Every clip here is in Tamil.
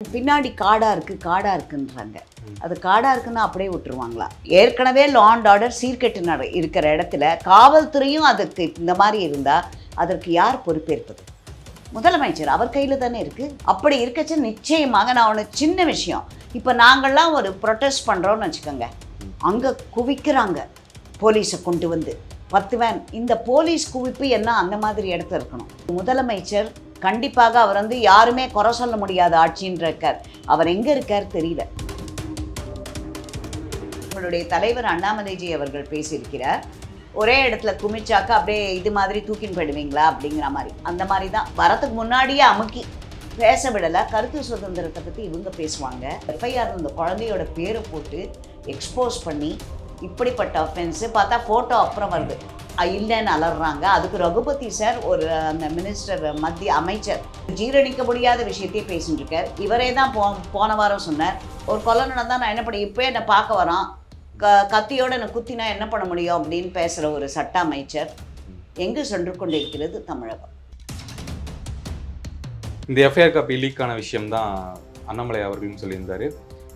பின்னாடி காடா இருக்குன்றாங்க. அது காடா இருக்குன்னா அப்படியே விட்டுருவாங்களா? ஏற்கனவே லா அண்ட் ஆர்டர் சீர்கெட்டு இருக்கிற இடத்துல காவல்துறையும் அதுக்கு இந்த மாதிரி இருந்தால் அதற்கு யார் பொறுப்பேற்பது? முதலமைச்சர் அவர் கையில் தானே இருக்குது. அப்படி இருக்கச்சு நிச்சயமாக நான் ஒன்று சின்ன விஷயம், இப்போ நாங்கள்லாம் ஒரு ப்ரொட்டஸ்ட் பண்ணுறோன்னு வச்சுக்கோங்க, அங்கே குவிக்கிறாங்க போலீஸை கொண்டு வந்து 10 வேன். இந்த போலீஸ் குவிப்பு என்ன அந்த மாதிரி இடத்துல இருக்கணும். முதலமைச்சர் கண்டிப்பாக அவர் வந்து யாருமே குறை சொல்ல முடியாத ஆட்சின்னு இருக்கார். அவர் எங்கே இருக்கார் தெரியல. உங்களுடைய தலைவர் அண்ணாமலைஜி அவர்கள் பேசியிருக்கிறார், ஒரே இடத்துல குமிச்சாக்க அப்படியே இது மாதிரி தூக்கின்னு போயிடுவீங்களா அப்படிங்கிற மாதிரி. அந்த மாதிரி தான் வரத்துக்கு முன்னாடியே அமுக்கி பேச விடலை. கருத்து சுதந்திரத்தை பற்றி இவங்க பேசுவாங்க. எஃப்ஐஆர் இந்த குழந்தையோட பேரை போட்டு எக்ஸ்போஸ் பண்ணி இப்படிப்பட்ட அஃபென்ஸு பார்த்தா ஃபோட்டோ அப்புறம் வருது இல்லைன்னு அலறாங்க. அதுக்கு ரகுபதி சார் ஒரு அந்த மினிஸ்டர் மத்திய அமைச்சர் ஜீரணிக்க முடியாத விஷயத்தையே பேசிட்டு இருக்கார். இவரே தான் போன வாரம் சொன்னார், ஒரு கொலை நடந்தால் நான் என்ன பண்ண, இப்போ என்னை பார்க்க வரான், கத்தியோடு என்னை குத்தினா என்ன பண்ண முடியும் அப்படின்னு பேசுகிற ஒரு சட்ட அமைச்சர். எங்கு சென்று கொண்டிருக்கிறது தமிழகம்? இந்த எஃப்ஐஆர் காப்பி லீக் ஆன விஷயம்தான் அண்ணாமலை அவர்களும் சொல்லியிருந்தாரு.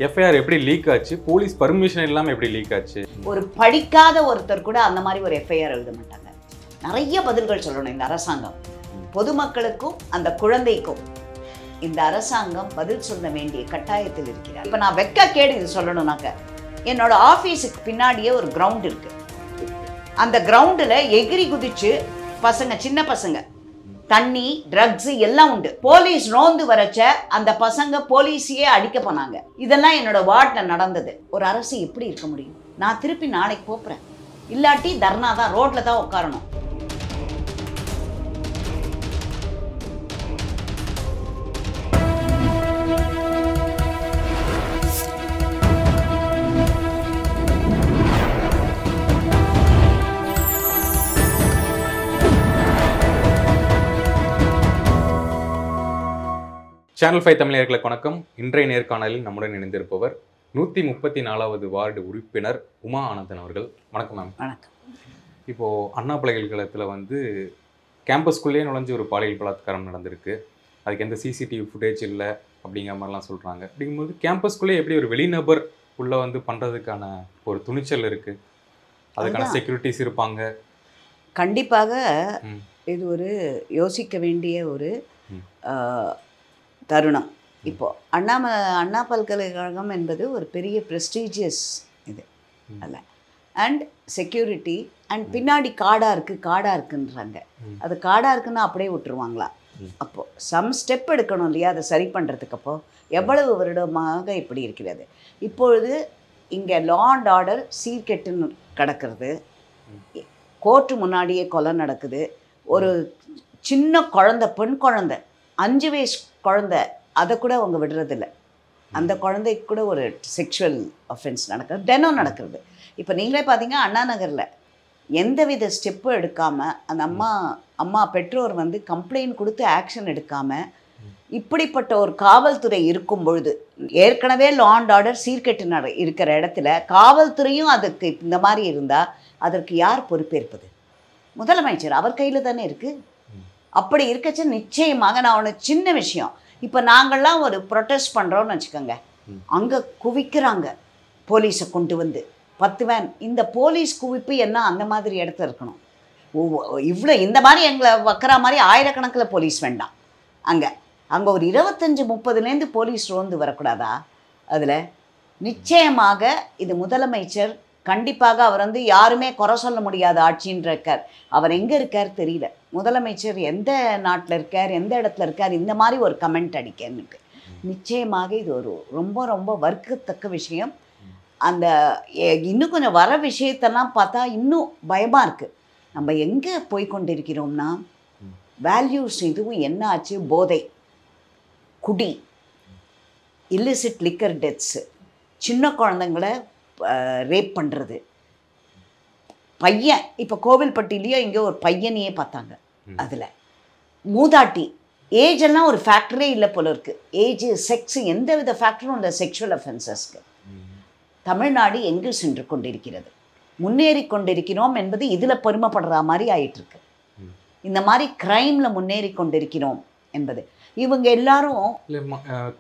எஃப்ஐஆர் எப்படி லீக் ஆச்சு, போலீஸ் பர்மிஷன் இல்லாமல் எப்படி லீக் ஆச்சு? ஒரு படிக்காத ஒருத்தர் கூட அந்த மாதிரி ஒரு எஃப்ஐஆர் எழுத மாட்டாங்க. நிறைய பதில்கள் சொல்லணும் இந்த அரசாங்கம். பொதுமக்களுக்கும் அந்த குழந்தைக்கும் இந்த அரசாங்கம் பதில் சொல்ல வேண்டிய கட்டாயத்தில் இருக்கிறார். இப்போ நான் வெட்கக்கேடு இது சொல்லணும்னாக்க, என்னோட ஆஃபீஸுக்கு பின்னாடியே ஒரு கிரவுண்ட் இருக்கு. அந்த கிரவுண்டில் எகிரி குதிச்சு பசங்க, சின்ன பசங்க, தண்ணி, ட்ரக்ஸு எல்லாம் உண்டு. போலீஸ் ரோந்து வரைச்ச அந்த பசங்க போலீஸையே அடிக்க போனாங்க. இதெல்லாம் என்னோட வார்டில் நடந்தது. ஒரு அரசு எப்படி இருக்க முடியும்? நான் திருப்பி நாளைக்கு போப்புறேன், இல்லாட்டி தர்ணா தான், ரோட்ல தான் உட்காரணும். சேனல் 5 தமிழர்களுக்கு வணக்கம். இன்றைய நேர்காணலில் நம்முடன் இணைந்திருப்பவர் 134வது வார்டு உறுப்பினர் உமா ஆனந்தன் அவர்கள். வணக்கம் மேம். வணக்கம். இப்போது அண்ணா பல்கலைக்கழகத்தில் வந்து கேம்பஸ்குள்ளேயே நுழைஞ்சு ஒரு பாலியல் பலாத்காரம் நடந்திருக்கு. அதுக்கு எந்த சிசிடிவி ஃபுட்டேஜ் இல்லை அப்படிங்கிற மாதிரிலாம் சொல்கிறாங்க. அப்படிங்கும்போது கேம்பஸ்குள்ளேயே எப்படி ஒரு வெளிநபர் உள்ளே வந்து பண்ணுறதுக்கான ஒரு துணிச்சல் இருக்குது? அதுக்கான செக்யூரிட்டிஸ் இருப்பாங்க. கண்டிப்பாக இது ஒரு யோசிக்க வேண்டிய ஒரு தருணம். இப்போது அண்ணா பல்கலைக்கழகம் என்பது ஒரு பெரிய ப்ரெஸ்டீஜியஸ் இது அல்ல. அண்ட் செக்யூரிட்டி அண்ட் பின்னாடி காடாக இருக்குன்றாங்க. அது காடாக இருக்குன்னா அப்படியே விட்டுருவாங்களா? அப்போது சம் ஸ்டெப் எடுக்கணும் இல்லையா அதை சரி பண்ணுறதுக்கு. அப்போது எவ்வளவு வருடமாக இப்படி இருக்கிறது. இப்பொழுது இங்கே லா அண்ட் ஆர்டர் சீர்கெட்டுன்னு கிடக்கிறது. கோர்ட்டு முன்னாடியே கொலை நடக்குது. ஒரு சின்ன குழந்தை, பெண் குழந்தை, 5 வயசு குழந்தை, அதை கூட அவங்க விடுறதில்ல. அந்த குழந்தைக்கு கூட ஒரு செக்ஷுவல் அஃபென்ஸ் நடக்கிறது, தினம் நடக்கிறது. இப்போ நீங்களே பார்த்தீங்க, அண்ணா நகரில் எந்தவித ஸ்டெப்பும் எடுக்காமல் அந்த அம்மா பெற்றோர் வந்து கம்ப்ளைண்ட் கொடுத்து ஆக்ஷன் எடுக்காமல், இப்படிப்பட்ட ஒரு காவல்துறை இருக்கும் பொழுது, ஏற்கனவே லா அண்ட் ஆர்டர் சீர்கெட்டு இருக்கிற இடத்துல காவல்துறையும் அதுக்கு இந்த மாதிரி இருந்தால் அதற்கு யார் பொறுப்பேற்பது? முதலமைச்சர் அவர் கையில் தானே இருக்குது. அப்படி இருக்கச்சு நிச்சயமாக நான் ஒன்று சின்ன விஷயம், இப்போ நாங்கள்லாம் ஒரு ப்ரொட்டஸ்ட் பண்ணுறோன்னு வச்சுக்கோங்க, அங்கே குவிக்கிறாங்க போலீஸை கொண்டு வந்து 10 வேன். இந்த போலீஸ் குவிப்பு என்ன அந்த மாதிரி இடத்துல இருக்கணும். இவ்வளோ இந்த மாதிரி எங்களை வைக்கிற மாதிரி ஆயிரக்கணக்கில் போலீஸ் வேண்டாம். அங்கே ஒரு 25-30லேருந்து போலீஸ் ரோந்து வரக்கூடாதா? அதில் நிச்சயமாக இது முதலமைச்சர் கண்டிப்பாக அவர் வந்து யாருமே குறை சொல்ல முடியாத ஆட்சின்னு இருக்கார். அவர் எங்கே இருக்கார் தெரியல. முதலமைச்சர் எந்த நாட்டில் இருக்கார், எந்த இடத்துல இருக்கார், இந்த மாதிரி ஒரு கமெண்ட் அடிக்கன்னுட்டு. நிச்சயமாக இது ஒரு ரொம்ப ரொம்ப வர்க்கத்தக்க விஷயம். அந்த இன்னும் கொஞ்சம் வர விஷயத்தெல்லாம் பார்த்தா இன்னும் பயமாக இருக்குது. நம்ம எங்கே போய்கொண்டிருக்கிறோம்னா, வேல்யூஸ் இதுவும் என்ன ஆச்சு? போதை, குடி, இல்லிசிட் லிக்கர் டெத்ஸு, சின்ன குழந்தைங்களை ரேப் பண்ணுறது, பையன் இப்போ கோவில்பட்டிலேயோ இங்கே ஒரு பையனையே பார்த்தாங்க. அதில் மூதாட்டி, ஏஜ் எல்லாம் ஒரு ஃபேக்டரே இல்லை போல இருக்குது. ஏஜ், செக்ஸு, எந்த வித ஃபேக்டரும் இல்லை செக்ஷுவல் அஃபென்சஸ்க்கு. தமிழ்நாடு எங்கு சென்று கொண்டிருக்கிறது? முன்னேறி கொண்டிருக்கிறோம் என்பது இதில் பெருமைப்படுற மாதிரி ஆயிட்டுருக்கு. இந்த மாதிரி க்ரைமில் முன்னேறி கொண்டிருக்கிறோம் என்பது இவங்க எல்லாரும்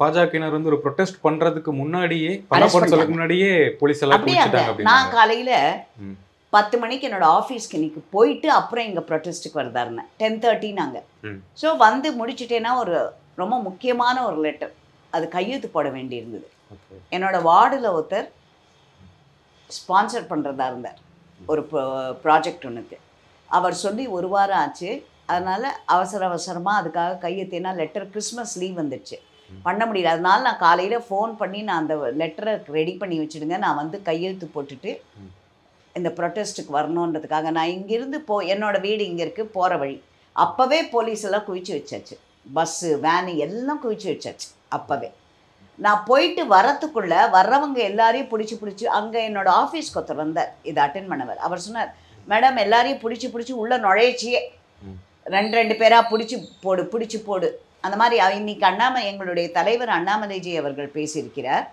பாஜகவினர் வந்து ஒரு ப்ரொடெஸ்ட் பண்றதுக்கு முன்னாடியே சொல்றதுக்கு முன்னாடியே போலீஸ் எல்லாம் அப்படியே நான் காலையில 10 மணிக்கு என்னோட ஆஃபீஸ்க்கு இன்னைக்கு போயிட்டு அப்புறம் எங்கள் ப்ரொட்டஸ்ட்டுக்கு வருதாருன்னு 10:30 நாங்கள். ஸோ வந்து முடிச்சுட்டேன்னா ஒரு ரொம்ப முக்கியமான ஒரு லெட்டர் அது கையெழுத்து போட வேண்டியிருந்தது. என்னோட வார்டில் ஒருத்தர் ஸ்பான்சர் பண்ணுறதா இருந்தார் ஒரு ப்ராஜெக்ட் ஒன்றுக்கு. அவர் சொல்லி 1 வாரம் ஆச்சு. அதனால் அவசரமாக அதுக்காக கையெழுத்தினா லெட்டர் கிறிஸ்மஸ் லீவ் வந்துடுச்சு, பண்ண முடியல. அதனால நான் காலையில் ஃபோன் பண்ணி நான் அந்த லெட்டரை ரெடி பண்ணி வச்சுடுங்க, நான் வந்து கையெழுத்து போட்டுட்டு இந்த ப்ரொட்டஸ்ட்டுக்கு வரணுன்றதுக்காக நான் இங்கேருந்து என்னோடய வீடு இங்கே இருக்குது, போகிற வழி அப்போவே போலீஸ் எல்லாம் குவிச்சு வச்சாச்சு, பஸ்ஸு வேனு எல்லாம் குவிச்சு வச்சாச்சு. அப்போவே நான் போயிட்டு வரத்துக்குள்ளே வர்றவங்க எல்லாரையும் பிடிச்சி அங்கே என்னோடய ஆஃபீஸ்க்கு ஒருத்தர் வந்தார் இதை அட்டென்ட் பண்ணவர். அவர் சொன்னார், மேடம் எல்லாரையும் பிடிச்சி உள்ளே நுழைச்சியே 2 பேராக பிடிச்சி போடு அந்த மாதிரி. இன்னைக்கு எங்களுடைய தலைவர் அண்ணாமலைஜி அவர்கள் பேசியிருக்கிறார்.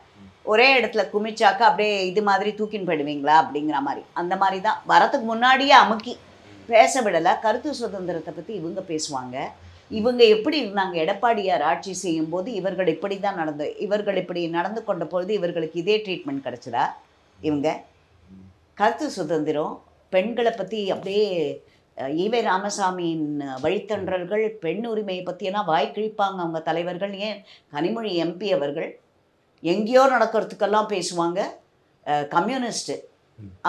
ஒரே இடத்துல குமிச்சாக்க அப்படியே இது மாதிரி தூக்கின்னு போயிடுவீங்களா அப்படிங்கிற மாதிரி. அந்த மாதிரி தான் வரத்துக்கு முன்னாடியே அமுக்கி பேச விடலை. கருத்து சுதந்திரத்தை பற்றி இவங்க பேசுவாங்க. இவங்க எப்படி இருந்தாங்க, எடப்பாடியார் ஆட்சி செய்யும் போது இவர்கள் இப்படி தான் இவர்கள் இப்படி நடந்து கொண்ட பொழுது இவர்களுக்கு இதே ட்ரீட்மெண்ட் கிடச்சதா? இவங்க கருத்து சுதந்திரம் பெண்களை பற்றி அப்படியே ஈவே ராமசாமியின் வழித்தன்றல்கள் பெண் உரிமையை பற்றியெல்லாம் வாய்க்கிழிப்பாங்க அவங்க தலைவர்கள். ஏன் கனிமொழி எம்பி அவர்கள் எங்கேயோ நடக்கிறதுக்கெல்லாம் பேசுவாங்க. கம்யூனிஸ்ட்டு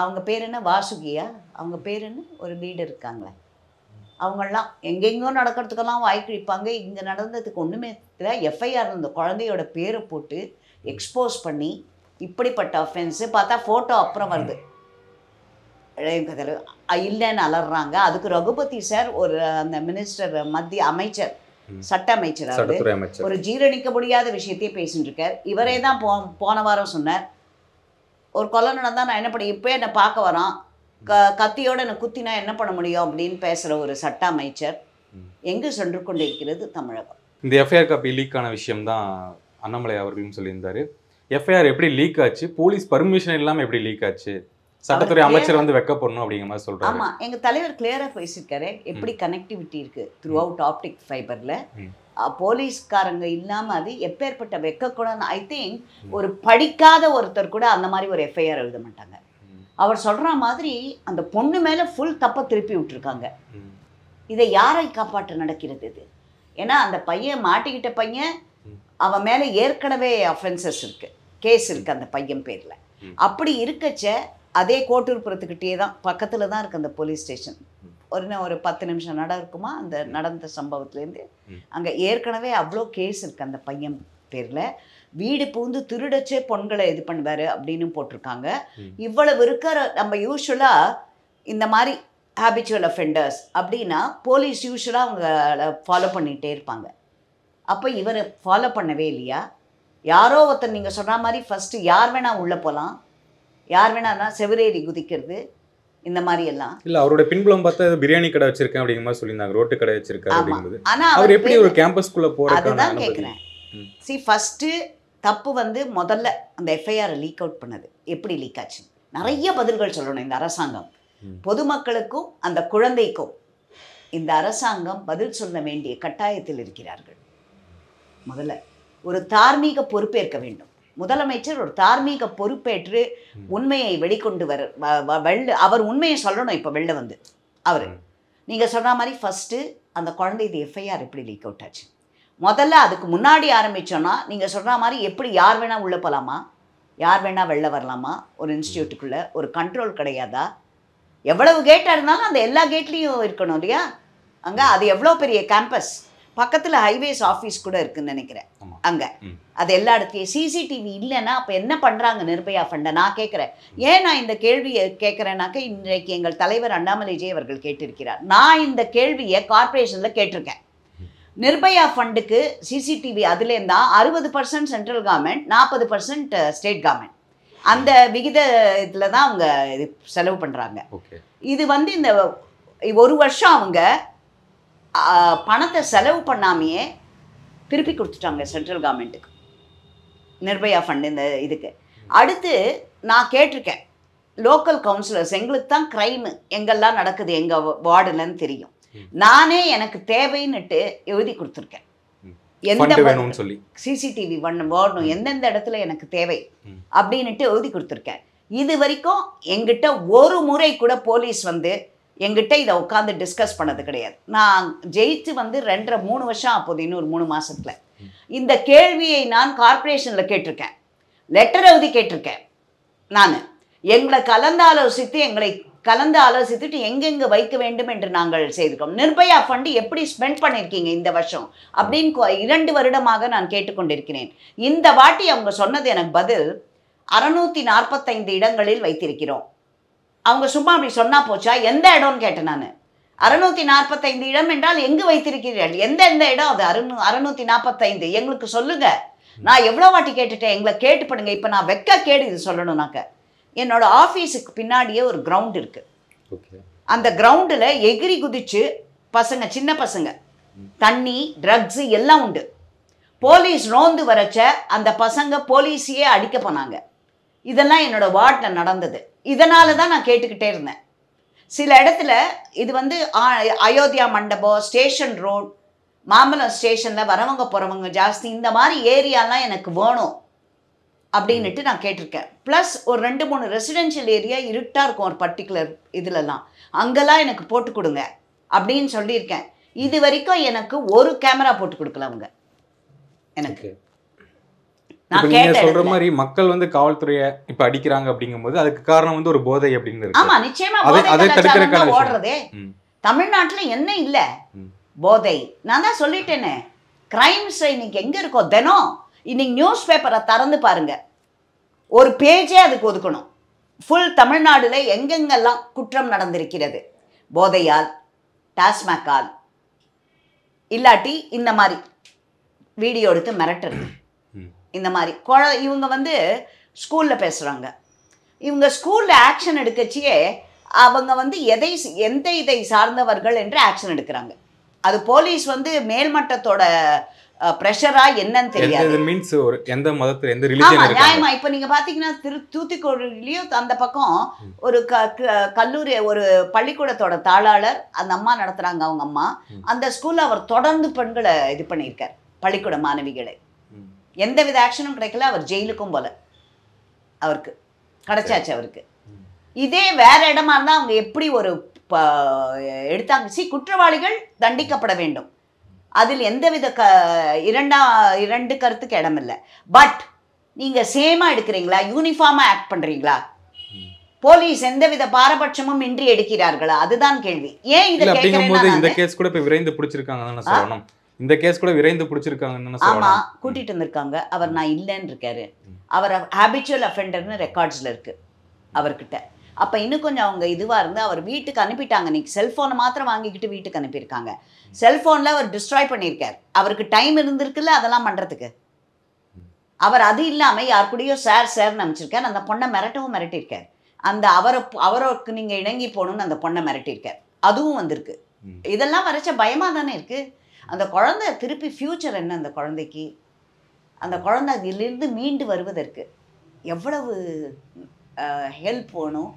அவங்க பேர் என்ன, வாசுகியா அவங்க பேர் என்ன, ஒரு லீடர் இருக்காங்களே, அவங்கெல்லாம் எங்கெங்கோ நடக்கிறதுக்கெல்லாம் வாய்க்கிழிப்பாங்க. இங்கே நடந்ததுக்கு ஒன்றுமே இல்லை. எஃப்ஐஆர் இந்த குழந்தையோட பேரை போட்டு எக்ஸ்போஸ் பண்ணி இப்படிப்பட்ட அஃபென்ஸு பார்த்தா ஃபோட்டோ அப்புறம் வருது இல்லைன்னு அலறாங்க. அதுக்கு ரகுபதி சார் ஒரு அந்த மினிஸ்டர் மத்திய அமைச்சர் சட்ட அமைச்சர் ஒரு ஜீரணிக்க முடியாத விஷயத்தையே பேசிட்டு இருக்கார். இவரே தான் போன வாரம் சொன்னார், ஒரு கொலை நடந்தா நான் என்ன பண்ண, இப்போ என்னை பார்க்க வரான், கத்தியோட என்னை குத்தினா என்ன பண்ண முடியும் அப்படின்னு பேசுகிற ஒரு சட்ட அமைச்சர் எங்கு சென்று கொண்டிருக்கிறது தமிழகம். இந்த எஃப்ஐஆர் காப்பி லீக் ஆன விஷயம் தான் அண்ணாமலை அவர்களும் சொல்லியிருந்தாரு. எஃப்ஐஆர் எப்படி லீக் ஆச்சு, போலீஸ் பர்மிஷன் இல்லாமல் எப்படி லீக் ஆச்சு, சட்டத்துறை அமைச்சர் வந்து வெக்கப்படணும் அப்படிங்கிற மாதிரி சொல்றாரு. ஆமா, எங்க தலைவர் கிளியரா பேசியிருக்காரு எப்படி கனெக்டிவிட்டி இருக்கு த்ரூ அவுட் ஆப்டிக் ஃபைபர்ல. போலீஸ்காரங்க இல்லாம அது எப்பேற்பட்ட வெக்கக்கூடாது. ஐ திங்க் ஒரு படிக்காத ஒருத்தர் கூட அந்த மாதிரி ஒரு எஃப்ஐஆர் எழுத மாட்டாங்க. அவர் சொல்ற மாதிரி அந்த பொண்ணு மேல ஃபுல் தப்பை திருப்பி விட்டுருக்காங்க. இதை யாரை காப்பாற்ற நடக்கிறது இது? ஏன்னா அந்த பையன் மாட்டிக்கிட்ட பையன், அவன் மேல ஏற்கனவே அஃபென்சஸ் இருக்கு, கேஸ் இருக்கு அந்த பையன் பேர்ல. அப்படி இருக்கச்ச அதே கோட்டூர்புரத்துக்கிட்டே தான் பக்கத்தில் தான் இருக்குது அந்த போலீஸ் ஸ்டேஷன். ஒரு 10 நிமிஷம் இருக்குமா அந்த நடந்த சம்பவத்துலேருந்து. அங்கே ஏற்கனவே அவ்வளோ கேஸ் இருக்குது அந்த பையன் பேரில். வீடு பூந்து திருடச்சே பொண்களை இது பண்ணுவார் அப்படின்னு போட்டிருக்காங்க. இவ்வளவு இருக்கிற நம்ம யூஸ்வலாக இந்த மாதிரி ஹேபிச்சுவல் அஃபெண்டர்ஸ் அப்படின்னா போலீஸ் யூஸ்வலாக அவங்க ஃபாலோ பண்ணிகிட்டே இருப்பாங்க. அப்போ இவர் ஃபாலோ பண்ணவே இல்லையா? யாரோ ஒருத்தர் நீங்கள் சொல்கிற மாதிரி ஃபஸ்ட்டு யார் வேணால் உள்ளே போகலாம், யார் வேணா செவரேறி குதிக்கிறது, இந்த மாதிரி எல்லாம் இல்ல. அவரோட பின்புலம் பார்த்தா பிரியாணி கடை வச்சிருக்கேன் அப்படிங்கிற மாதிரி சொல்லியிருந்தாங்க, ரோட்டு கடை வச்சிருக்காரு அப்படிங்கிறது. ஆனா அவர் எப்படி ஒரு கேம்பஸ்குள்ள போறாரு அதுதான் கேட்குறேன். சி ஃபர்ஸ்ட் தப்பு வந்து முதல்ல அந்த எஃப்ஐஆர் லீக் அவுட் பண்ணது எப்படி லீக் ஆச்சு? நிறைய பதில்கள் சொல்லணும் இந்த அரசாங்கம். பொதுமக்களுக்கும் அந்த குழந்தைக்கும் இந்த அரசாங்கம் பதில் சொல்ல வேண்டிய கட்டாயத்தில் இருக்கிறார்கள். முதல்ல ஒரு தார்மீக பொறுப்பேற்க வேண்டும். முதலமைச்சர் ஒரு தார்மீக பொறுப்பேற்று உண்மையை வெளிக்கொண்டு அவர் உண்மையை சொல்லணும். இப்போ வெளில வந்து அவர் நீங்கள் சொல்கிற மாதிரி ஃபஸ்ட்டு அந்த குழந்தை இது எஃப்ஐஆர் எப்படி லீக் அவுட் ஆச்சு? முதல்ல அதுக்கு முன்னாடி ஆரம்பித்தோன்னா நீங்கள் சொல்கிற மாதிரி எப்படி யார் வேணால் உள்ளே போகலாமா, யார் வேணால் வெளில வரலாமா? ஒரு இன்ஸ்டியூட்டுக்குள்ளே ஒரு கண்ட்ரோல் கிடையாதா? எவ்வளவு கேட்டாக இருந்தாலும் அந்த எல்லா கேட்லேயும் இருக்கணும் இல்லையா? அங்கே அது எவ்வளோ பெரிய கேம்பஸ், பக்கத்தில் ஹைவேஸ் ஆஃபீஸ் கூட இருக்குதுன்னு நினைக்கிறேன் அங்கே. அது எல்லா இடத்துலையும் சிசிடிவி இல்லைன்னா அப்போ என்ன பண்ணுறாங்க நிர்பயா ஃபண்டை? நான் கேட்குறேன். ஏன் நான் இந்த கேள்வியை கேட்குறேன்னாக்க இன்றைக்கு எங்கள் தலைவர் அண்ணாமலைஜி அவர்கள் கேட்டிருக்கிறார். நான் இந்த கேள்வியை கார்பரேஷனில் கேட்டிருக்கேன். நிர்பயா ஃபண்டுக்கு சிசிடிவி அதுலேருந்தா 60% சென்ட்ரல் கவர்மெண்ட், 40% ஸ்டேட் கவர்மெண்ட், அந்த விகித இதில் தான் அவங்க இது செலவு பண்ணுறாங்க. இது வந்து இந்த 1 வருஷம் அவங்க பணத்தை செலவு பண்ணாமையே திருப்பி கொடுத்துட்டாங்க சென்ட்ரல் கவர்மெண்ட்டுக்கு நிர்பயா ஃபண்ட் இந்த இதுக்கு. அடுத்து நான் கேட்டிருக்கேன், லோக்கல் கவுன்சிலர்ஸ் எங்களுக்கு தான் க்ரைமு எங்கெல்லாம் நடக்குது எங்கள் வார்டுலன்னு தெரியும், நானே எனக்கு தேவைன்னுட்டு எழுதி கொடுத்துருக்கேன். எந்த வேணும்னு சொல்லி சிசிடிவி வரணும், எந்தெந்த இடத்துல எனக்கு தேவை அப்படின்னுட்டு எழுதி கொடுத்துருக்கேன். இது வரைக்கும் எங்கிட்ட ஒரு முறை கூட போலீஸ் வந்து எங்கிட்ட இதை உட்காந்து டிஸ்கஸ் பண்ணது கிடையாது. நான் ஜெயிச்சு வந்து 2.5-3 வருஷம் அப்போது, இன்னொரு 3 மாசத்துல இந்த கேள்வியை நான் கார்ப்பரேஷனில் கேட்டிருக்கேன், லெட்டர் எழுதி கேட்டிருக்கேன். நான் எங்களை கலந்து ஆலோசித்துட்டு எங்கெங்கே வைக்க வேண்டும் என்று நாங்கள் செய்திருக்கோம். நிர்பயா ஃபண்டு எப்படி ஸ்பெண்ட் பண்ணியிருக்கீங்க இந்த வருஷம் அப்படின்னு 2 வருடமாக நான் கேட்டுக்கொண்டிருக்கிறேன். இந்த வாட்டி அவங்க சொன்னது எனக்கு பதில் 645 இடங்களில் வைத்திருக்கிறோம். அவங்க சும்மா அப்படி சொன்னா போச்சா? எந்த இடம்னு கேட்டேன் நான். 645 இடம் என்றால் எங்கு வைத்திருக்கிறீர்கள், எந்த இடம் அது 645 எங்களுக்கு சொல்லுங்க. நான் எவ்வளோ வாட்டி கேட்டுட்டேன், எங்களை கேட்டு பண்ணுங்க. இப்போ நான் கேடு இது சொல்லணும்னாக்க என்னோட ஆஃபீஸுக்கு பின்னாடியே ஒரு கிரவுண்ட் இருக்கு. அந்த கிரவுண்டில் எகிரி குதிச்சு பசங்க, சின்ன பசங்க, தண்ணி, ட்ரக்ஸு எல்லாம் உண்டு. போலீஸ் ரோந்து வரச்ச அந்த பசங்க போலீஸையே அடிக்க போனாங்க. இதெல்லாம் என்னோட வார்டில் நடந்தது. இதனால தான் நான் கேட்டுக்கிட்டே இருந்தேன். சில இடத்துல இது வந்து அயோத்தியா மண்டபம், ஸ்டேஷன் ரோட், மாம்பலம் ஸ்டேஷனில் வரவங்க போகிறவங்க ஜாஸ்தி, இந்த மாதிரி ஏரியாலாம் எனக்கு வேணும் அப்படின்னுட்டு நான் கேட்டிருக்கேன். ப்ளஸ் ஒரு 2-3 ரெசிடென்ஷியல் ஏரியா இருட்டாக இருக்கும் ஒரு பர்டிகுலர் இதிலலாம், அங்கெல்லாம் எனக்கு போட்டு கொடுங்க அப்படின்னு சொல்லியிருக்கேன். இது வரைக்கும் எனக்கு ஒரு கேமரா போட்டு கொடுக்கல அவங்க எனக்கு. நீங்க சொல்ற மாதிரி மக்கள் வந்து காவல்துறையை இப்ப அடிக்கிறாங்க அப்படிங்கும்போது அதுக்கு காரணம் வந்து ஒரு போதை அப்படின்னு இருக்கு. ஆமா, நிச்சயமா போதை ஓடுறதே. தமிழ்நாட்டுல என்ன இல்ல போதை? நான் தான் சொல்லிட்டேனே, கிரைம்ஸ் இன்னைக்கு எங்க இருக்கோ தினம். இன்னைக்கு நியூஸ் பேப்பரை திறந்து பாருங்க, ஒரு பேஜே அதுக்கு ஒதுக்கணும். ஃபுல் தமிழ்நாடுல எங்கெங்கெல்லாம் குற்றம் நடந்திருக்கிறது, போதையால், டாஸ்மாக்கால், இல்லாட்டி இந்த மாதிரி வீடியோ எடுத்து மிரட்டுறது, இந்த மாதிரி இவங்க வந்து ஸ்கூலில் பேசுகிறாங்க. இவங்க ஸ்கூலில் ஆக்ஷன் எடுக்கச்சியே அவங்க வந்து எந்த இதை சார்ந்தவர்கள் என்று ஆக்ஷன் எடுக்கிறாங்க. அது போலீஸ் வந்து மேல்மட்டத்தோட ப்ரெஷரா என்னன்னு தெரியாது. மீன்ஸ் ஒரு எந்த மதத்துல எந்த ரிலிஜன் இருக்காங்க. நியாயமா இப்போ நீங்க பாத்தீங்கன்னா தூத்துக்குடியிலயும் அந்த பக்கம் ஒரு கல்லூரி, ஒரு பள்ளிக்கூடத்தோட தாளாளர் அந்த அம்மா நடத்துறாங்க. அவங்க அம்மா அந்த ஸ்கூல்ல அவர் தொடர்ந்து பெண்களை இது பண்ணியிருக்கார், பள்ளிக்கூட மாணவிகளை. எந்தவித ஆக்ஷனும் கிடைக்கல. அவர் ஜெயிலுக்கும் போல அவருக்கு கிடைச்சாச்சு. அவருக்கு இதே வேற இடமா இருந்தா அவங்க எப்படி ஒரு எடுத்தாங்க. குற்றவாளிகள் தண்டிக்கப்பட வேண்டும், அதில் எந்தவித இரண்டு கருத்துக்கு இடம் இல்லை. பட் நீங்க சேமா எடுக்கிறீங்களா, யூனிஃபார்மா ஆக்ட் பண்றீங்களா, போலீஸ் எந்தவித பாரபட்சமும் இன்றி எடுக்கிறார்களா, அதுதான் கேள்வி. ஏன் இதை கேட்கிறேன், இந்த கேஸ் கூட இப்ப விரைந்து பிடிச்சிருக்காங்க சொல்லணும். இந்த கேஸ் கூட விரைந்து பிடிச்சிருக்காங்கன்னு சொல்லணும். ஆமா, கூட்டிட்டு வந்திருக்காங்க. அவர் நான் இல்லைன்னு இருக்காரு. அவர் ஹேபிச்சுவல் அஃபெண்டர்னு ரெக்கார்ட்ஸ்ல இருக்கு அவர்கிட்ட. அப்போ இன்னும் கொஞ்சம் அவங்க இதுவாக இருந்து அவர் வீட்டுக்கு அனுப்பிட்டாங்க. இன்னைக்கு செல்ஃபோனை மாத்திரம் வாங்கிக்கிட்டு வீட்டுக்கு அனுப்பியிருக்காங்க. செல்ஃபோனில் அவர் டிஸ்ட்ராய் பண்ணியிருக்கார். அவருக்கு டைம் இருந்திருக்குல்ல அதெல்லாம் பண்ணுறதுக்கு. அவர் அது இல்லாமல் யார் கூடயோ சேர்னு அமைச்சிருக்கார். அந்த பொண்ணை மிரட்டியிருக்கார். அந்த அவருக்கு நீங்கள் இணங்கி போகணுன்னு அந்த பொண்ணை மிரட்டியிருக்கார். அதுவும் வந்திருக்கு. இதெல்லாம் வரைச்ச பயமாக தானே இருக்குது. அந்த குழந்தை திருப்பி ஃப்யூச்சர் என்ன அந்த குழந்தைக்கு? அந்த குழந்தை அதிலிருந்து மீண்டு வருவதற்கு எவ்வளவு ஹெல்ப் வேணும்,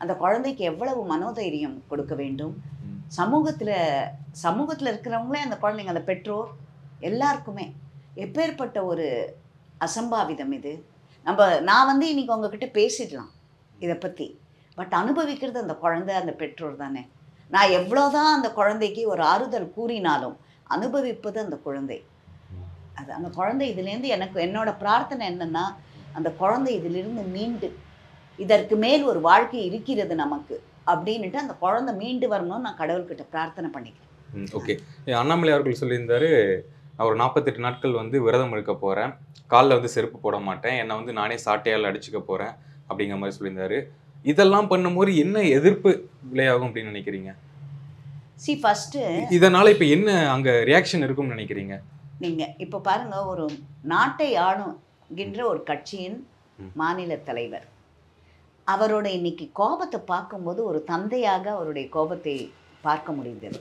அந்த குழந்தைக்கு எவ்வளவு மனோதைரியம் கொடுக்க வேண்டும். சமூகத்தில் இருக்கிறவங்களே அந்த குழந்தைங்க, அந்த பெற்றோர் எல்லாருக்குமே எப்பேற்பட்ட ஒரு அசம்பாவிதம் இது. நான் வந்து இன்னைக்கு உங்ககிட்ட பேசிடலாம் இதை பற்றி, பட் அனுபவிக்கிறது அந்த குழந்தை, அந்த பெற்றோர் தானே. நான் எவ்வளோதான் அந்த குழந்தைக்கு ஒரு ஆறுதல் கூறினாலும் அனுபவிப்பது அந்த குழந்தை. அது அந்த குழந்தை இதுலேருந்து என்னோட பிரார்த்தனை என்னன்னா, அந்த குழந்தை இதிலிருந்து மீண்டு இதற்கு மேல் ஒரு வாழ்க்கை இருக்கிறது நமக்கு அப்படின்னுட்டு அந்த குழந்தை மீண்டு வரணும்னு நான் கடவுள்கிட்ட பிரார்த்தனை பண்ணிக்கிறேன். ஓகே, அண்ணாமலை அவர்கள் சொல்லியிருந்தாரு, நான் ஒரு 48 நாட்கள் வந்து விரதம் இருக்க போகிறேன், காலில் வந்து செருப்பு போட மாட்டேன், என்னை வந்து நானே சாட்டையால் அடிச்சுக்க போகிறேன் அப்படிங்கிற மாதிரி சொல்லியிருந்தாரு. இதெல்லாம் பண்ணும்போது என்ன எதிர்ப்பு விளையாகும் அப்படின்னு நினைக்கிறீங்க? ஃபர்ஸ்ட் இதனால இப்போ என்ன அங்கே ரியாக்ஷன் இருக்கும்னு நினைக்கிறீங்க? நீங்கள் இப்போ பாருங்க, ஒரு நாட்டை ஆளுகின்ற ஒரு கட்சியின் மாநில தலைவர், அவரோட இன்னைக்கு கோபத்தை பார்க்கும்போது ஒரு தந்தையாக அவருடைய கோபத்தை பார்க்க முடிந்தது.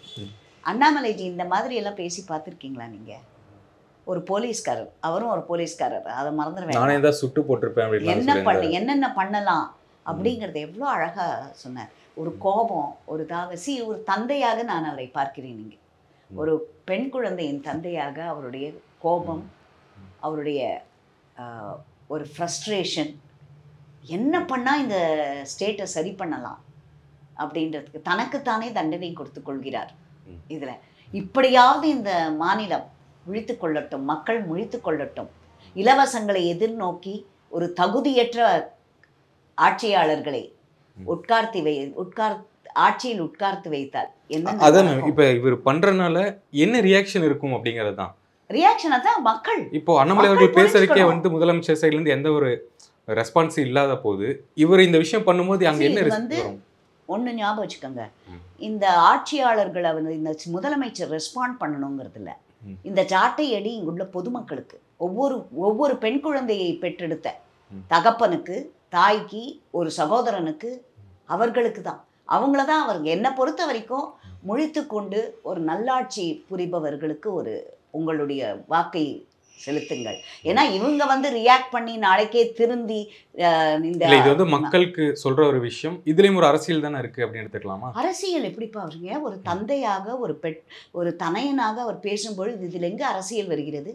அண்ணாமலைஜி இந்த மாதிரி எல்லாம் பேசி பார்த்துருக்கீங்களா நீங்க? ஒரு போலீஸ்காரர், அவரும் ஒரு போலீஸ்காரர், அதை மறந்துடுவேன். சுட்டு போட்டிருப்பேன், என்னென்ன பண்ணலாம் அப்படிங்கிறத எவ்வளோ அழகா சொன்னார். ஒரு கோபம், ஒரு ஒரு தந்தையாக நான் அவரை பார்க்கிறேன். நீங்க ஒரு பெண் குழந்தையின் தந்தையாக அவருடைய கோபம், அவருடைய ஒரு ஃப்ரஸ்ட்ரேஷன், என்ன பண்ணால் இந்த ஸ்டேட்டை சரி பண்ணலாம் அப்படின்றதுக்கு தனக்குத்தானே தண்டனை கொடுத்து கொள்கிறார். இதில் இப்படியாவது இந்த மாநிலம் முழித்து கொள்ளட்டும், மக்கள் முழித்து கொள்ளட்டும், இலவசங்களை எதிர்நோக்கி ஒரு தகுதியற்ற ஆட்சியாளர்களை ஆட்சியில் உட்கார்த்து வைத்தால் என்ன? அதான் இப்போ இவர் பண்றதுனால என்ன ரியாக்ஷன் இருக்கும் அப்படிங்கிறது தான். ரியாக்ஷனை தான் மக்கள் இப்போ அண்ணாமலை அவர்கள் பேசுறதுக்கே வந்து முதலமைச்சர் சைட்ல இருந்து எந்த ஒரு ரெஸ்பான்ஸ் இல்லாத போது இவர் இந்த விஷயம் பண்ணும்போது அங்க என்ன வந்து ஒன்று ஞாபகம் வச்சுக்கோங்க, இந்த ஆட்சியாளர்களை வந்து இந்த முதலமைச்சர் ரெஸ்பாண்ட் பண்ணணுங்கிறது இல்லை. இந்த சாட்டை அடி இங்குள்ள பொதுமக்களுக்கு, ஒவ்வொரு பெண் குழந்தையை பெற்றெடுத்த தகப்பனுக்கு, தாய்க்கு, ஒரு சகோதரனுக்கு, அவர்களுக்கு தான், அவங்கள தான் அவருக்கு என்னை பொறுத்த வரைக்கும் முழித்து கொண்டு ஒரு நல்லாட்சி புரிபவர்களுக்கு ஒரு உங்களுடைய வாக்கை செலுத்துங்கள். ஏன்னா இவங்க வந்து ரியாக்ட் பண்ணி நாளைக்கே திருந்தி இந்த இது வந்து மக்களுக்கு சொல்ற ஒரு விஷயம், இதுலயும் ஒரு அரசியல் தானே இருக்கு அப்படின்னு எடுத்துக்கலாமா? அரசியல் எப்படிப்பா வருங்க? ஒரு தந்தையாக ஒரு தனையனாக அவர் பேசும்பொழுது இதுல எங்க அரசியல் வருகிறது?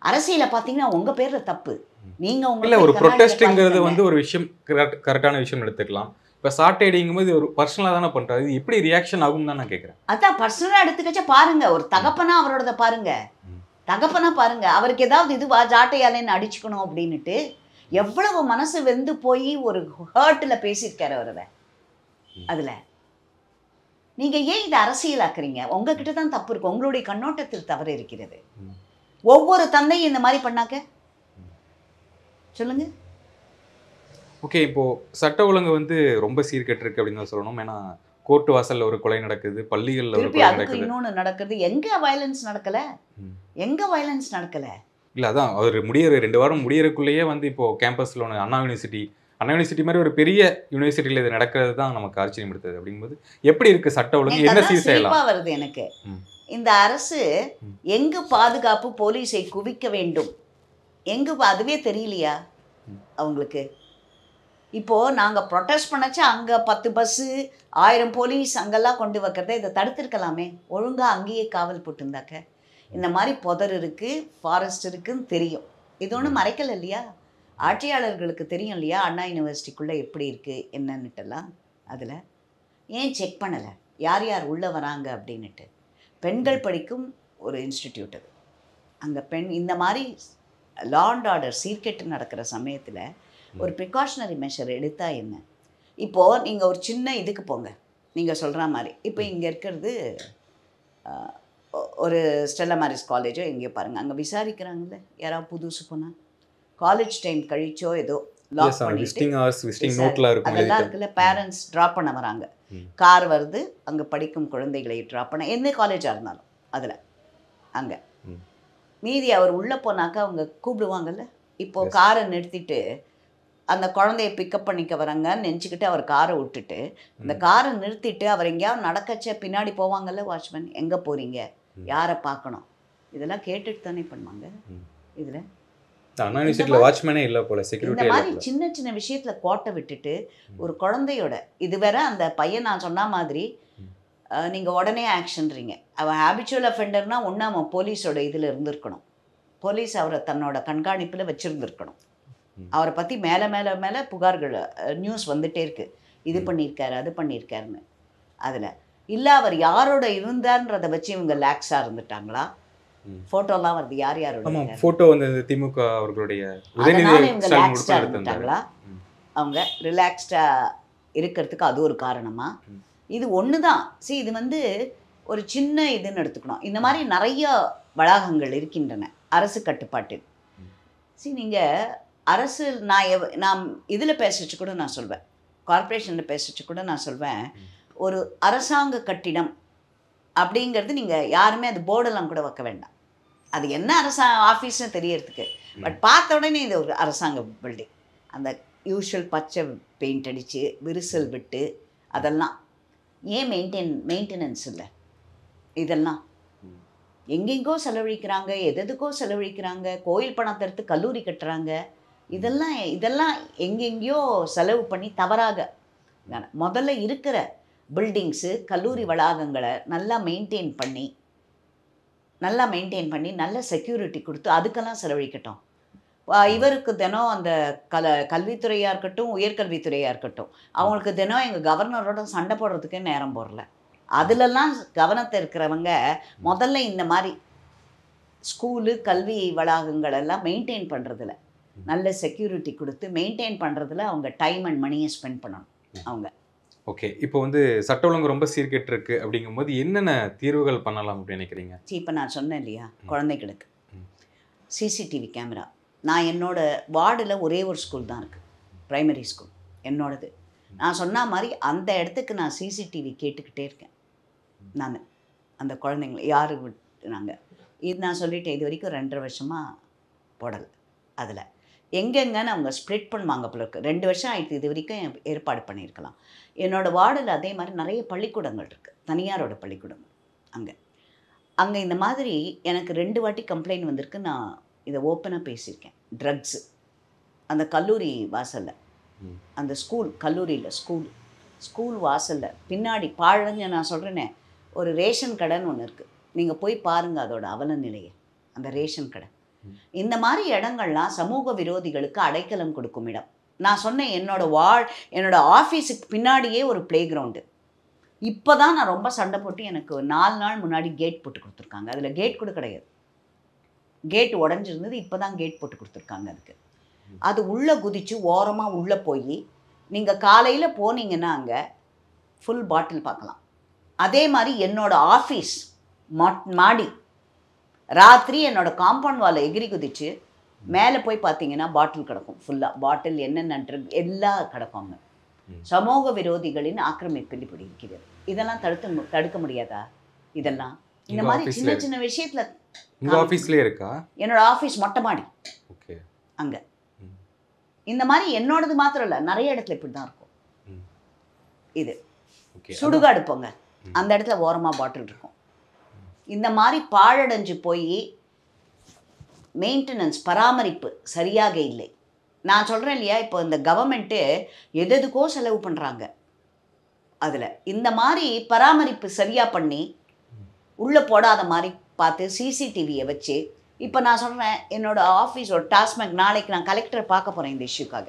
அரசியலை பார்த்தீங்கன்னா உங்க பேர்ல தப்பு. நீங்க இல்ல ஒரு ப்ரொடெஸ்ட்ங்கிறது வந்து ஒரு விஷயம், கரெக்டான விஷயம் எடுத்துக்கலாம். இப்போ சாட்டைடிங்கும் போது ஒரு பர்சனலாக தானே பண்ணுறாரு, இது எப்படி ரியாக்ஷன் ஆகும் தான் நான் கேட்குறேன். அதான் பர்சனலாக எடுத்துக்கச்சா பாருங்க, ஒரு தகப்பனா அவரோட பாருங்க, தகப்பனா பாருங்க, அவருக்கு ஏதாவது இதுவா ஜாட்டையாலேன்னு அடிச்சுக்கணும் அப்படின்னுட்டு எவ்வளவு மனசு வெந்து போய் ஒரு ஹர்ட்டில் பேசியிருக்காரு அவரை. அதில் நீங்கள் ஏன் இதை அரசியலாக்குறீங்க? உங்ககிட்ட தான் தப்பு இருக்கு, உங்களுடைய கண்ணோட்டத்தில் தவறு இருக்கிறது. ஒவ்வொரு தந்தையும் இந்த மாதிரி பண்ணாக்க சொல்லுங்க. ஓகே, இப்போது சட்ட ஒழுங்கு வந்து ரொம்ப சீர்கெட்டு இருக்கு அப்படின்னு தான் சொல்லணும். ஏன்னா கோர்ட் வாசலில் ஒரு கொலை நடக்குது, பள்ளிகளில் ஒரு கொலை நடக்குது, இன்னொன்று நடக்குது. எங்கே வயலன்ஸ் நடக்கலை? எங்கே வயலன்ஸ் நடக்கலை? இல்லை அதான் அவர் 2 வாரம் முடியறதுக்குள்ளேயே வந்து இப்போது கேம்பஸில் ஒன்று அண்ணா யூனிவர்சிட்டி மாதிரி ஒரு பெரிய யூனிவர்சிட்டியில் இது நடக்கிறது தான் நமக்கு ஆச்சரியப்படுத்துது. அப்படிங்கும்போது எப்படி இருக்குது சட்ட ஒழுங்கு, என்ன சீர் செய்யலாம் வருது எனக்கு. இந்த அரசு எங்கு பாதுகாப்பு போலீஸை குவிக்க வேண்டும், எங்கு அதுவே தெரியலையா அவங்களுக்கு? இப்போது நாங்கள் ப்ரொட்டஸ்ட் பண்ணச்சா அங்கே 10 பஸ்ஸு 1000 போலீஸ் அங்கெல்லாம் கொண்டு வைக்கிறத இதை தடுத்திருக்கலாமே. ஒழுங்காக அங்கேயே காவல் போட்டுருந்தாக்க. இந்த மாதிரி புதர் இருக்குது, ஃபாரஸ்ட் இருக்குதுன்னு தெரியும். இது ஒன்றும் மறைக்கலை இல்லையா? ஆட்சியாளர்களுக்கு தெரியும் இல்லையா அண்ணா யூனிவர்சிட்டிக்குள்ளே எப்படி இருக்குது என்னன்னுட்டெல்லாம். அதில் ஏன் செக் பண்ணலை யார் யார் உள்ளே வராங்க அப்படின்னுட்டு? பெண்கள் படிக்கும் ஒரு இன்ஸ்டிடியூட் அது. அங்கே இந்த மாதிரி லா அண்ட் ஆர்டர் சீர்கெட்டு நடக்கிற சமயத்தில் ஒரு ப்ரிகாஷனரி மெஷர் எடுத்தால் என்ன? இப்போது நீங்கள் ஒரு சின்ன இதுக்கு போங்க, நீங்கள் சொல்கிற மாதிரி. இப்போ இங்கே இருக்கிறது ஒரு ஸ்டெல்லா மேரிஸ் காலேஜோ எங்கேயோ பாருங்கள், அங்கே விசாரிக்கிறாங்கல்ல யாராவது புதுசு போனால், காலேஜ் டைம் கழிச்சோ ஏதோ லாக் பண்ணிட்டு அதெல்லாம் இருக்குல்ல, பேரண்ட்ஸ் ட்ராப் பண்ண வராங்க, கார் வருது, அங்கே படிக்கும் குழந்தைகளை ட்ராப் பண்ண, எந்த காலேஜாக இருந்தாலும் அதில் அங்கே மீதி அவர் உள்ளே போனாக்கா அவங்க கூப்பிடுவாங்கல்ல. இப்போது காரை நிறுத்திட்டு அந்த குழந்தைய பிக்கப் பண்ணிக்க வராங்கன்னு நினச்சிக்கிட்டு அவர் காரை விட்டுட்டு அந்த காரை நிறுத்திட்டு அவர் எங்கேயாவது நடக்கச்ச பின்னாடி போவாங்கல்ல வாட்ச்மேன், எங்கே போகிறீங்க, யாரை பார்க்கணும், இதெல்லாம் கேட்டுட்டு தானே பண்ணுவாங்க. இதில் வாட்ச்மேனே இல்லை போல, இந்த மாதிரி சின்ன சின்ன விஷயத்தில் கோட்டை விட்டுட்டு ஒரு குழந்தையோட இது வேற. அந்த பையன் நான் சொன்ன மாதிரி நீங்கள் உடனே ஆக்ஷன்றீங்க. அவன் ஹேபிச்சுவல் அஃபெண்டர்னா ஒன்று அவன் போலீஸோட இதில் இருந்திருக்கணும், போலீஸ் அவரை தன்னோட கண்காணிப்பில் வச்சுருந்துருக்கணும். அவரை பற்றி மேலே மேலே மேலே புகார்கள் நியூஸ் வந்துகிட்டே இருக்குது, இது பண்ணியிருக்காரு அது பண்ணியிருக்காருன்னு. அதில் இல்லை அவர் யாரோட இருந்தான்றதை வச்சு இவங்க லேக்ஸாக இருந்துட்டாங்களா? ஃபோட்டோலாம் வருது யார் யாரோட ஃபோட்டோ வந்து திமுக அவர்களுடைய, அதனால இவங்க ரிலாக்ஸ்டாக இருந்துட்டாங்களா? அவங்க ரிலாக்ஸ்டாக இருக்கிறதுக்கு அது ஒரு காரணமா? இது ஒன்று தான். சரி, இது வந்து ஒரு சின்ன இதுன்னு எடுத்துக்கணும். இந்த மாதிரி நிறைய வளாகங்கள் இருக்கின்றன அரசு கட்டுப்பாட்டில். சரி, நீங்கள் அரசு நான் இதில் பேசிச்சு கூட நான் சொல்வேன், கார்ப்பரேஷனில் பேசிச்சு கூட நான் சொல்வேன், ஒரு அரசாங்க கட்டிடம் அப்படிங்கிறது நீங்கள் யாருமே அது போர்டெல்லாம் கூட வைக்க வேண்டாம், அது என்ன ஆஃபீஸ்னு தெரியறதுக்கு. பட் பார்த்த உடனே இது ஒரு அரசாங்க பில்டிங், அந்த யூஷுவல் பச்சை பெயிண்ட் அடித்து விரிசல் விட்டு அதெல்லாம் ஏன் மெயின்டெனன்ஸ் இல்லை? இதெல்லாம் எங்கெங்கோ செலவழிக்கிறாங்க, எதுக்கோ செலவழிக்கிறாங்க, கோயில் பணத்தை எடுத்து கல்லூரி கட்டுறாங்க. இதெல்லாம் எங்கெங்கேயோ செலவு பண்ணி தவறாக. முதல்ல இருக்கிற பில்டிங்ஸு கல்லூரி வளாகங்களை நல்லா மெயின்டைன் பண்ணி நல்லா மெயின்டைன் பண்ணி நல்ல செக்யூரிட்டி கொடுத்து அதுக்கெல்லாம் செலவழிக்கட்டும். இவருக்கு தினம் அந்த கல்வித்துறையாக இருக்கட்டும், உயர்கல்வித்துறையாக இருக்கட்டும், அவங்களுக்கு தினம் எங்கள் கவர்னரோட சண்டை போடுறதுக்கே நேரம் போடல. அதிலெல்லாம் கவனத்தை இருக்கிறவங்க முதல்ல இந்த மாதிரி ஸ்கூலு கல்வி வளாகங்கள் எல்லாம் மெயின்டைன் பண்ணுறதுல நல்ல செக்யூரிட்டி கொடுத்து மெயின்டைன் பண்ணுறதுல அவங்க டைம் அண்ட் மணியை ஸ்பெண்ட் பண்ணணும் அவங்க. ஓகே, இப்போ வந்து சட்ட ஒழுங்கு ரொம்ப சீர்கெட்டு இருக்கு அப்படிங்கும்போது என்னென்ன தீர்வுகள் பண்ணலாம் அப்படின்னு நினைக்கிறீங்க? இப்போ நான் சொன்னேன் இல்லையா, குழந்தைகளுக்கு சிசிடிவி கேமரா. நான் என்னோட வார்டில் ஒரே ஒரு ஸ்கூல் தான் இருக்குது, ப்ரைமரி ஸ்கூல் என்னோடது. நான் சொன்ன மாதிரி அந்த இடத்துக்கு நான் சிசிடிவி கேட்டுக்கிட்டே இருக்கேன். நான் அந்த குழந்தைங்களை யார் விட்டுனாங்க இது நான் சொல்லிட்டேன். இது வரைக்கும் 2.5 வருஷமாக போடலை. அதில் எங்கெங்கன்னு அவங்க ஸ்ப்ளிட் பண்ணுவாங்க போல இருக்குது. 2 வருஷம் ஆகிடுது, இது வரைக்கும் ஏற்பாடு பண்ணியிருக்கலாம். என்னோடய வார்டில் அதே மாதிரி நிறைய பள்ளிக்கூடங்கள் இருக்குது, தனியாரோட பள்ளிக்கூடங்கள். அங்கே இந்த மாதிரி எனக்கு 2 வாட்டி கம்ப்ளைண்ட் வந்திருக்கு. நான் இதை ஓப்பனாக பேசியிருக்கேன். ட்ரக்ஸு அந்த கல்லூரி வாசலில், அந்த கல்லூரியில் ஸ்கூல் வாசலில் பின்னாடி பாழஞ்ச நான் சொல்கிறேனே ஒரு ரேஷன் கடைன்னு ஒன்று இருக்குது. நீங்கள் போய் பாருங்கள் அதோட அவல நிலையை, அந்த ரேஷன் கடை. இந்த மாதிரி இடங்கள்லாம் சமூக விரோதிகளுக்கு அடைக்கலம் கொடுக்கும் இடம். நான் சொன்னேன் என்னோட ஆஃபீஸுக்கு பின்னாடியே ஒரு ப்ளே கிரவுண்டு. இப்போ தான் நான் ரொம்ப சண்டை போட்டு எனக்கு 4 நாள் முன்னாடி கேட் போட்டு கொடுத்துருக்காங்க. அதில் கேட் கூட கிடையாது, கேட் உடஞ்சிருந்தது. இப்போ தான் கேட் போட்டு கொடுத்துருக்காங்க அதுக்கு. அது உள்ளே குதித்து ஓரமாக உள்ளே போய் நீங்கள் காலையில் போனீங்கன்னா அங்கே ஃபுல் பாட்டில் பார்க்கலாம். அதே மாதிரி என்னோடய ஆஃபீஸ் மாடி ராத்திரி என்னோடய காம்பவுண்ட் வாலை எகிரி குதிச்சு மேலே போய் பார்த்தீங்கன்னா பாட்டில் கிடக்கும். ஃபுல்லாக பாட்டில் என்னென்ன ட்ரக் எல்லாம் கிடக்குங்க. சமூக விரோதிகளின் ஆக்கிரமிப்பில் இப்படி இருக்கிறது. இதெல்லாம் தடுக்க முடியாதா? இதெல்லாம் இந்த மாதிரி சின்ன சின்ன விஷயத்தில். ஆஃபீஸ்லேயே இருக்கா? என்னோட ஆஃபீஸ் மொட்டை மாடி. ஓகே. அங்கே இந்த மாதிரி என்னோடது மாத்திரம் இல்லை, நிறைய இடத்துல இப்படி தான் இருக்கும். இது சுடுகாடு போங்க, அந்த இடத்துல ஓரமாக பாட்டில் இருக்கும். இந்த மாதிரி பாழடைஞ்சு போய் மெயின்டெனன்ஸ் பராமரிப்பு சரியாக இல்லை. நான் சொல்கிறேன் இல்லையா, இப்போ இந்த கவர்மெண்ட்டு எதுக்கோ செலவு பண்ணுறாங்க. அதில் இந்த மாதிரி பராமரிப்பு சரியாக பண்ணி உள்ளே போடாத மாதிரி பார்த்து சிசிடிவியை வச்சு. இப்போ நான் சொல்கிறேன், என்னோடய ஆஃபீஸ் ஒரு டாஸ்மாக், நாளைக்கு நான் கலெக்டரை பார்க்க போகிறேன் இந்த இஷ்யூக்காக.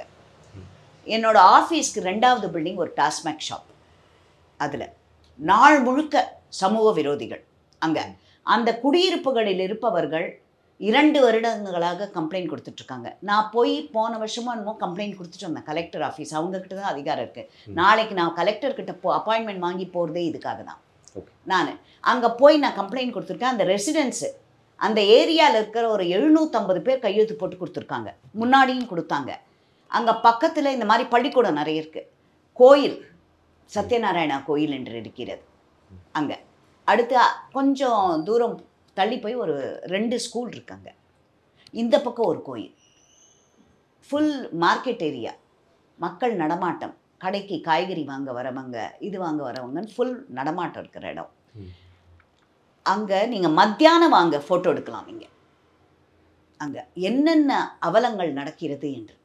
என்னோடய ஆஃபீஸ்க்கு 2வது பில்டிங் ஒரு டாஸ்மாக் ஷாப். அதில் நாள் முழுக்க சமூக விரோதிகள். அங்கே அந்த குடியிருப்புகளில் இருப்பவர்கள் 2 வருடங்களாக கம்ப்ளைண்ட் கொடுத்துட்ருக்காங்க. நான் போன வருஷமாக என்னமோ கம்ப்ளைண்ட் கொடுத்துட்டு வந்தேன் கலெக்டர் ஆஃபீஸ். அவங்கக்கிட்ட தான் அதிகாரம் இருக்குது. நாளைக்கு நான் கலெக்டர்கிட்ட அப்பாயின்மெண்ட் வாங்கி போகிறதே இதுக்காக தான். நான் அங்கே போய் நான் கம்ப்ளைண்ட் கொடுத்துருக்கேன். அந்த ரெசிடென்ஸு அந்த ஏரியாவில் இருக்கிற ஒரு 750 பேர் கையெழுத்து போட்டு கொடுத்துருக்காங்க. முன்னாடியும் கொடுத்தாங்க. அங்கே பக்கத்தில் இந்த மாதிரி பள்ளிக்கூடம் நிறைய இருக்குது. கோயில் சத்யநாராயணா கோயில் என்று இருக்கிறது. அங்கே அடுத்து கொஞ்சம் தூரம் தள்ளி போய் ஒரு 2 ஸ்கூல் இருக்காங்க. இந்த பக்கம் ஒரு கோயில். ஃபுல் மார்க்கெட் ஏரியா, மக்கள் நடமாட்டம், கடைக்கு காய்கறி வாங்க வரவங்க, இது வாங்க வரவங்கன்னு ஃபுல் நடமாட்டம் இருக்கிற இடம். அங்கே நீங்கள் மத்தியானம் வாங்க ஃபோட்டோ எடுக்கலாம். நீங்கள் அங்கே என்னென்ன அவலங்கள் நடக்கிறது என்று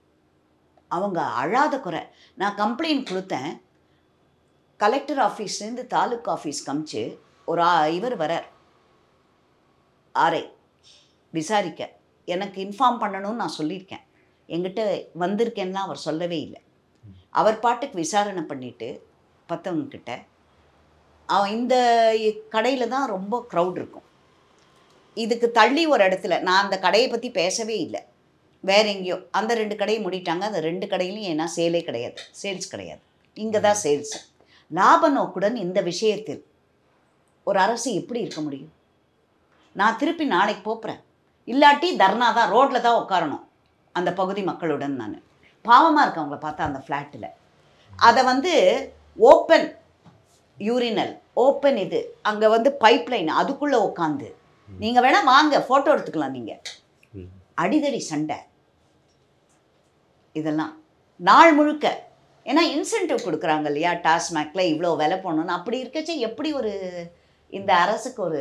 அவங்க அழாத குறை. நான் கம்ப்ளைண்ட் கொடுத்தேன். கலெக்டர் ஆஃபீஸ்லேருந்து தாலுக்கா ஆஃபீஸ் காமிச்சு ஒரு இவர் வரார், ஆரை விசாரிக்க. எனக்கு இன்ஃபார்ம் பண்ணணும்னு நான் சொல்லியிருக்கேன். என்கிட்ட வந்திருக்கேன்னா அவர் சொல்லவே இல்லை. அவர் பாட்டுக்கு விசாரணை பண்ணிவிட்டு பத்தவங்கக்கிட்ட அவன் இந்த கடையில் தான் ரொம்ப க்ரௌட் இருக்கும். இதுக்கு தள்ளி ஒரு இடத்துல நான் அந்த கடையை பற்றி பேசவே இல்லை, வேற எங்கேயோ அந்த 2 கடையை மூடிட்டாங்க. அந்த 2 கடையிலையும் ஏன்னா சேலே கிடையாது, சேல்ஸ் கிடையாது. இங்கே தான் சேல்ஸ். லாப நோக்குடன் இந்த விஷயத்தில் ஒரு அரசு எப்படி இருக்க முடியும்? நான் திருப்பி நாளைக்கு போகிறேன். இல்லாட்டி தர்ணா தான், ரோட்டில் தான் உட்காரணும் அந்த பகுதி மக்களுடன். நான் பாவமாக இருக்கேன் அவங்கள பார்த்தா. அந்த ஃப்ளாட்டில் அதை ஓப்பன் யூரினல், ஓப்பன் இது அங்கே பைப்லைன், அதுக்குள்ளே உட்காந்து நீங்கள் வேணால் வாங்க ஃபோட்டோ எடுத்துக்கலாம். நீங்கள் அடிதடி சண்டை இதெல்லாம் நாள் முழுக்க. ஏன்னா இன்சென்டிவ் கொடுக்குறாங்க இல்லையா, டாஸ்மாகில் இவ்வளோ விலை போடணுன்னு. அப்படி இருக்கச்சு எப்படி இந்த அரசுக்கு ஒரு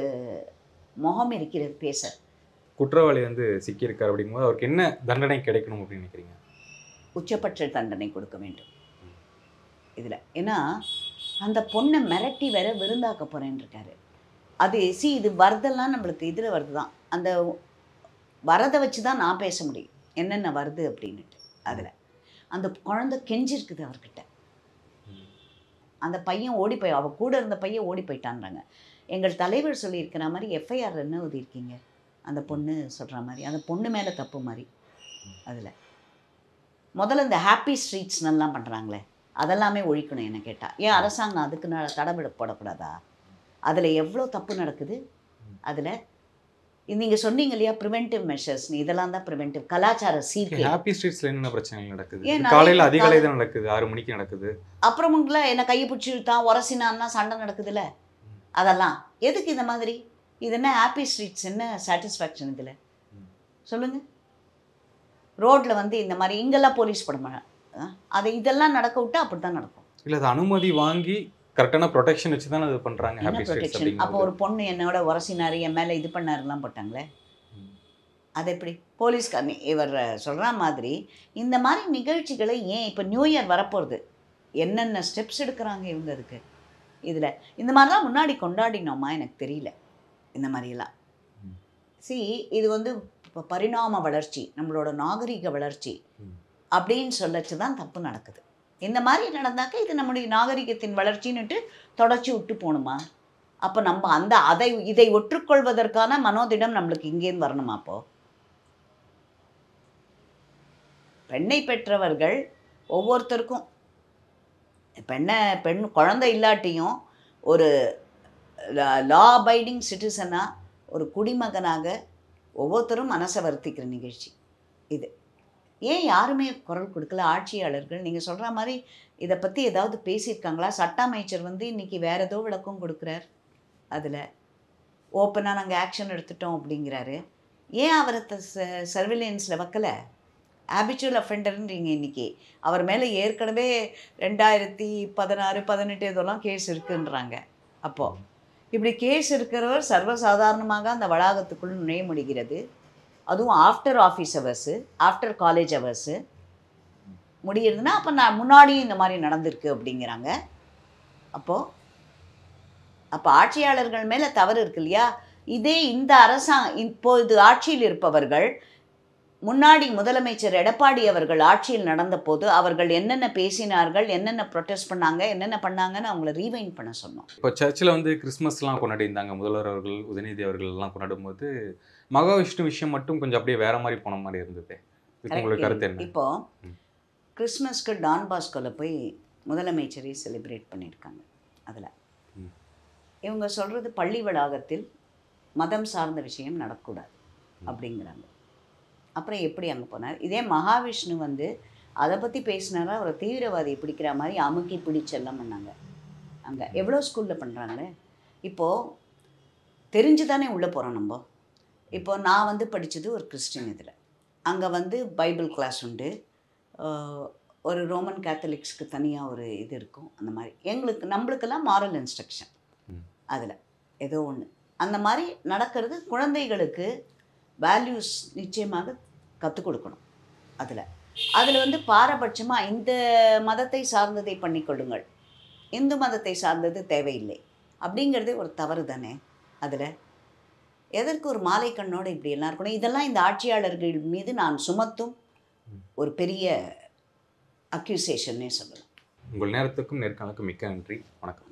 முகம் இருக்கிறது பேச? குற்றவாளி சிக்கியிருக்கார் அப்படிங்கும்போது அவருக்கு என்ன தண்டனை கிடைக்கணும் அப்படின்னு நினைக்கிறீங்க? உச்சபட்ச தண்டனை கொடுக்க வேண்டும் இதில். ஏன்னா அந்த பொண்ணை மிரட்டி வேற விருந்தாக்க போகிறேன்னு இருக்காரு. அது இது வரதெல்லாம் நம்மளுக்கு இதில் வருது தான், அந்த வரதை வச்சு தான் நான் பேச முடியும் என்னென்ன வருது அப்படின்னுட்டு. அதில் அந்த குழந்தை கெஞ்சிருக்குது அவர்கிட்ட. அந்த பையன் ஓடி போய், அவள் கூட இருந்த பையன் ஓடி போயிட்டான்றாங்க. எங்கள் தலைவர் சொல்லியிருக்கிற மாதிரி எஃப்ஐஆர் என்ன ஊதியிருக்கீங்க அந்த பொண்ணு சொல்கிற மாதிரி, அந்த பொண்ணு மேலே தப்பு மாதிரி. அதில் முதல்ல இந்த ஹாப்பி ஸ்ட்ரீட்ஸ்னெல்லாம் பண்ணுறாங்களே அதெல்லாமே ஒழிக்கணும் என்ன கேட்டால். ஏன் அரசாங்கம் அதுக்கு தடை போடக்கூடாதா? அதில் எவ்வளோ தப்பு நடக்குது. அதில் நீங்கள் சொன்னீங்க இல்லையா ப்ரிவென்டிவ் மெஷர்ஸ்னு, இதெல்லாம் தான் ப்ரிவென்டிவ் கலாச்சார சீர்கே. ஹாப்பி ஸ்ட்ரீட்ஸ்ல என்ன பிரச்சனைகள் நடக்குது? காலையில் அதிகாலை தான் நடக்குது, 6 மணிக்கு நடக்குது. அப்புறமுங்களா என்ன கையை பிடிச்சி இழுத்தான் உரசினான்னா சண்டை நடக்குதுல்ல, அதெல்லாம் எதுக்கு இந்த மாதிரி? இது என்ன ஹாப்பி ஸ்ட்ரீட்ஸ், என்ன சாட்டிஸ்ஃபேக்ஷன் இதில் சொல்லுங்கள்? ரோட்டில் வந்து இந்த மாதிரி இங்கெல்லாம் போலீஸ் போட மாட்டேன், அதை இதெல்லாம் நடக்க விட்டு அப்படி தான் நடக்கும். இல்லை, அது அனுமதி வாங்கி கரெக்டான ப்ரொடெக்ஷன் வச்சு தானே அது பண்ணுறாங்க. ஹாப்பி ஸ்ட்ரீட்ஸ் அப்படிங்க. அப்போ ஒரு பொண்ணு என்னோட உரசினாரு, என் மேலே இது பண்ணாருலாம் போட்டாங்களே, அது எப்படி போலீஸ்காரனி? இவர் சொல்கிற மாதிரி இந்த மாதிரி நிகழ்ச்சிகளை ஏன் இப்போ நியூ இயர் வரப்போகிறது, என்னென்ன ஸ்டெப்ஸ் எடுக்கிறாங்க இவங்க அதுக்கு? இதில் இந்த மாதிரிலாம் முன்னாடி கொண்டாடினோமா எனக்கு தெரியல. இந்த மாதிரிலாம் இது வந்து இப்போ பரிணாம வளர்ச்சி, நம்மளோட நாகரிக வளர்ச்சி அப்படின்னு சொல்லச்சு தான் தப்பு நடக்குது. இந்த மாதிரி நடந்தாக்க இது நம்முடைய நாகரிகத்தின் வளர்ச்சின்னுட்டு தொடச்சி விட்டு போகணுமா? அப்போ நம்ம இதை ஒற்றுக்கொள்வதற்கான மனோதிடம் நம்மளுக்கு இங்கேருந்து வரணுமா? அப்போது பெண்ணை பெற்றவர்கள் ஒவ்வொருத்தருக்கும் பெண் குழந்தை இல்லாட்டியும் ஒரு லா அபைடிங் சிட்டிசனாக, ஒரு குடிமகனாக ஒவ்வொருத்தரும் மனசை வருத்திக்கிற நிகழ்ச்சி இது. ஏன் யாருமே குரல் கொடுக்கல? ஆட்சியாளர்கள் நீங்கள் சொல்கிற மாதிரி இதை பற்றி ஏதாவது பேசியிருக்காங்களா? சட்ட அமைச்சர் வந்து இன்றைக்கி வேறு ஏதோ விளக்கம் கொடுக்குறார், அதில் ஓப்பனாக நாங்கள் ஆக்ஷன் எடுத்துட்டோம் அப்படிங்கிறாரு. ஏன் அவரை சர்விலைன்ஸில் வைக்கலை? ஹேபிச்சுவல் அஃபெண்டர்ன்றீங்க இன்றைக்கி. அவர் மேலே ஏற்கனவே 2016, 18 இதெல்லாம் கேஸ் இருக்குன்றாங்க. அப்போது இப்படி கேஸ் இருக்கிறவர் சர்வசாதாரணமாக அந்த வளாகத்துக்குள் நுழைய முடிகிறது, அதுவும் after office hours, after college hours முடிகிறதுனா அப்போ முன்னாடியும் இந்த மாதிரி நடந்திருக்கு அப்படிங்கிறாங்க. அப்போ ஆட்சியாளர்கள் மேலே தவறு இருக்கு இல்லையா? இதே இந்த இப்போது ஆட்சியில் இருப்பவர்கள், முன்னாடி முதலமைச்சர் எடப்பாடி அவர்கள் ஆட்சியில் நடந்தபோது அவர்கள் என்னென்ன பேசினார்கள், என்னென்ன ப்ரொட்டஸ்ட் பண்ணாங்க, என்னென்ன பண்ணாங்கன்னு அவங்கள ரீவைண்ட் பண்ண சொன்னோம். இப்போ சர்ச்சில் வந்து கிறிஸ்மஸ்லாம் கொண்டாடிருந்தாங்க முதல்வர் அவர்கள், உதயநிதி அவர்கள் எல்லாம் கொண்டாடும் போது மகாவிஷ்ணு விஷயம் மட்டும் கொஞ்சம் அப்படியே வேற மாதிரி போன மாதிரி இருந்தது. உங்களுக்கு கருத்து என்ன? இப்போ கிறிஸ்மஸ்க்கு டான் பாஸ்கோவில் போய் முதலமைச்சரை செலிப்ரேட் பண்ணியிருக்காங்க. அதில் இவங்க சொல்கிறது பள்ளி வளாகத்தில் மதம் சார்ந்த விஷயம் நடக்கக்கூடாது அப்படிங்கிறாங்க. அப்புறம் எப்படி அங்கே போனார்? இதே மகாவிஷ்ணு வந்து அதை பற்றி பேசினாரா, அவரை தீவிரவாதியை பிடிக்கிற மாதிரி அமுக்கி பிடிச்செல்லாம் பண்ணாங்க. அங்கே எவ்வளோ ஸ்கூலில் பண்ணுறாங்களே. இப்போது தெரிஞ்சு தானே உள்ளே போகிறோம் நம்ம. இப்போது நான் வந்து படித்தது ஒரு கிறிஸ்டின் இதில், அங்கே வந்து பைபிள் கிளாஸ் உண்டு, ஒரு ரோமன் கேத்தலிக்ஸ்க்கு தனியாக ஒரு இது இருக்கும். அந்த மாதிரி நம்மளுக்கெல்லாம் மாரல் இன்ஸ்ட்ரக்ஷன் அதில் ஏதோ ஒன்று அந்த மாதிரி நடக்கிறது. குழந்தைகளுக்கு வேல்யூஸ் நிச்சயமாக கற்றுக் கொடுக்கணும். அதில் வந்து பாரபட்சமாக இந்த மதத்தை சார்ந்ததை பண்ணிக்கொள்ளுங்கள், இந்து மதத்தை சார்ந்தது தேவையில்லை அப்படிங்கிறதே ஒரு தவறு தானே. அதில் எதற்கு ஒரு மாலை கண்ணோடு இப்படி எல்லாம் இருக்கணும்? இதெல்லாம் இந்த ஆட்சியாளர்கள் மீது நான் சுமத்தும் ஒரு பெரிய அக்யூசேஷன்னே சொல்லலாம். உங்கள் நேரத்துக்கும் நேர்காணலுக்கும் மிக்க நன்றி. வணக்கம்.